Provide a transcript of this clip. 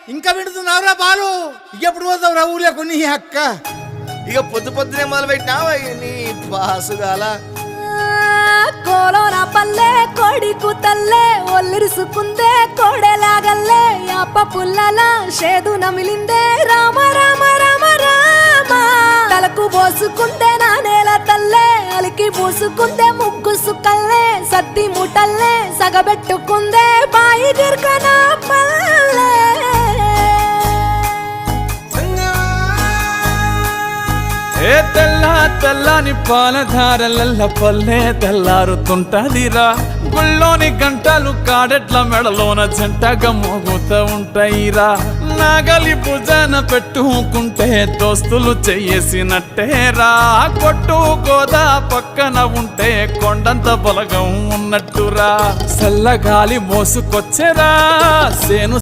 ఇంకా వింటున్నావురా బాలు? ఎప్పుడు పోతావు రా ఊళ్ళో కొన్ని అక్క? ఇక పొద్దునే మొదలు పెట్టినావా నీ బాసుగాల? కోలోన పల్లె కోడి కూతల్లే ఒల్లిరుసుకుందే కోడెలాగల్లే యాప పుల్లల షేదు నమిలిందే రామ రామ రామ రామ తలకు పోసుకుందే నా నేల తల్లే అలికి పూసుకుందే ముగ్గు సుక్కల్లే సత్తి ముటల్లే సగబెట్టుకుందే బాయి గిర్కన పల్లె ఏ తెల్లని పాలధారలల్ల పల్లె తెల్లారుతుంటదిరా గుళ్ళోని గంటలు కాడెట్ల మెడలోన జంటగా మోగుతూ ఉంటాయిరా నాగలి భుజన పెట్టుకుంటే దోస్తులు చెయ్యేసినట్టేరా కొట్టు గోదా పక్కన ఉంటే కొండంత బలగం ఉన్నట్టురా చల్లగాలి మోసుకొచ్చెరా సేను